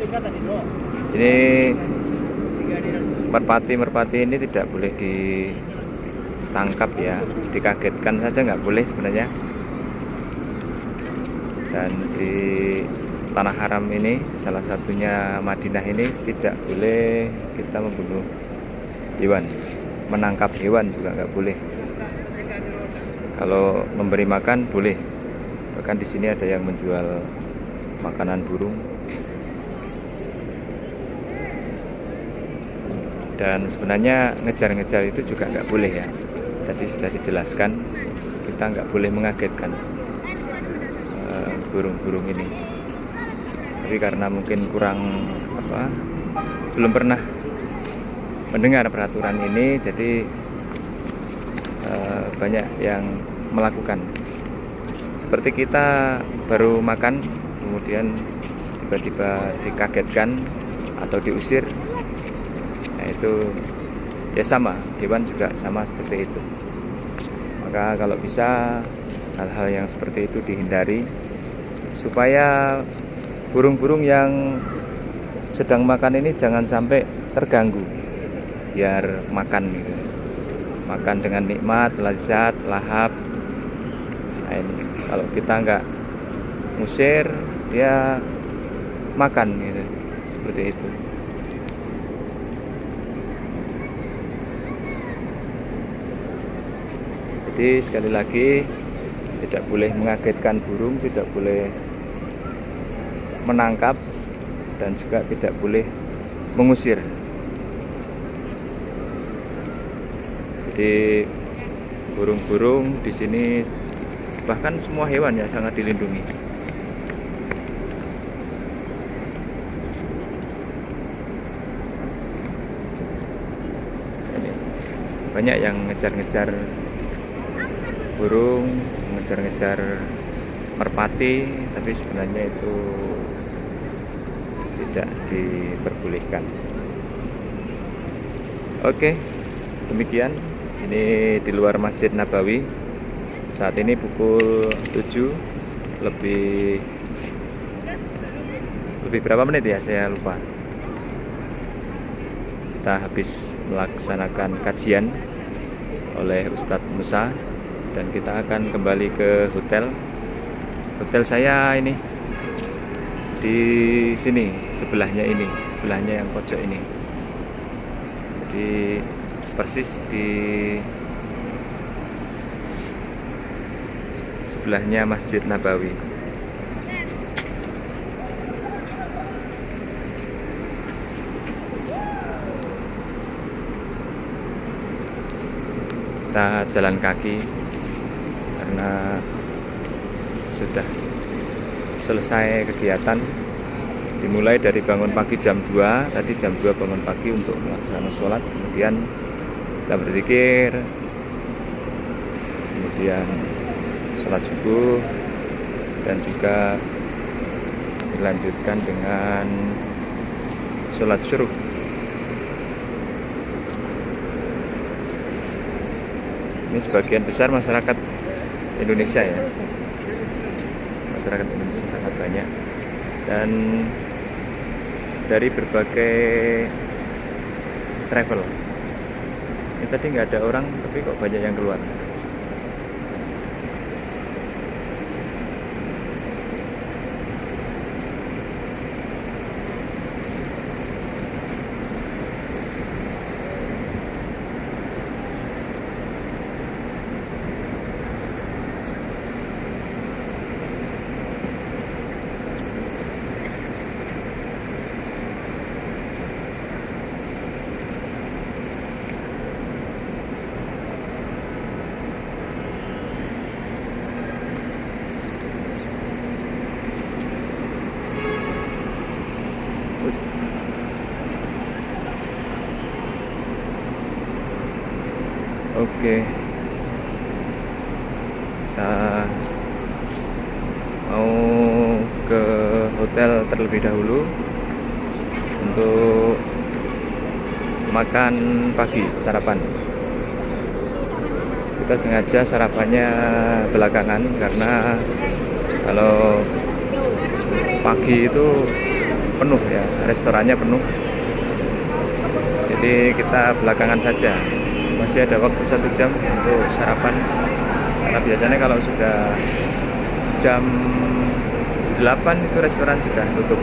Ini merpati ini tidak boleh ditangkap ya, dikagetkan saja nggak boleh sebenarnya. Dan di tanah haram ini, salah satunya Madinah ini, tidak boleh kita membunuh hewan, menangkap hewan juga nggak boleh. Kalau memberi makan boleh, bahkan di sini ada yang menjual makanan burung. Dan sebenarnya ngejar-ngejar itu juga nggak boleh ya. Tadi sudah dijelaskan, kita nggak boleh mengagetkan burung-burung ini. Tapi karena mungkin belum pernah mendengar peraturan ini, jadi banyak yang melakukan. Seperti kita baru makan, kemudian tiba-tiba dikagetkan atau diusir. Nah itu ya sama, hewan juga sama seperti itu. Maka kalau bisa hal-hal yang seperti itu dihindari, supaya burung-burung yang sedang makan ini jangan sampai terganggu, biar makan gitu. Makan dengan nikmat, lezat, lahap. Nah ini kalau kita nggak ngusir, dia makan gitu, seperti itu. Jadi sekali lagi, tidak boleh mengagetkan burung, tidak boleh menangkap, dan juga tidak boleh mengusir. Jadi burung-burung di sini, bahkan semua hewan ya, sangat dilindungi. Ini banyak yang ngejar-ngejar burung, ngejar-ngejar merpati, tapi sebenarnya itu tidak diperbolehkan. Oke, demikian. Ini di luar Masjid Nabawi. Saat ini pukul 7 lebih berapa menit ya, saya lupa. Kita habis melaksanakan kajian oleh Ustadz Musa, dan kita akan kembali ke hotel. Hotel saya ini di sini, sebelahnya yang pojok ini. Jadi persis di sebelahnya Masjid Nabawi. Kita jalan kaki karena sudah selesai kegiatan. Dimulai dari bangun pagi jam 2, tadi jam 2 bangun pagi untuk melaksanakan sholat, kemudian kita berzikir, kemudian sholat subuh, dan juga dilanjutkan dengan sholat syuruk. Ini sebagian besar masyarakat Indonesia ya, masyarakat Indonesia sangat banyak, dan dari berbagai travel. Ini tadi nggak ada orang, tapi kok banyak yang keluar. Oke, kita mau ke hotel terlebih dahulu untuk makan pagi, sarapan. Kita sengaja sarapannya belakangan karena kalau pagi itu penuh ya, restorannya penuh. Jadi kita belakangan saja, masih ada waktu 1 jam untuk sarapan. Karena biasanya kalau sudah jam 8 itu restoran sudah tutup.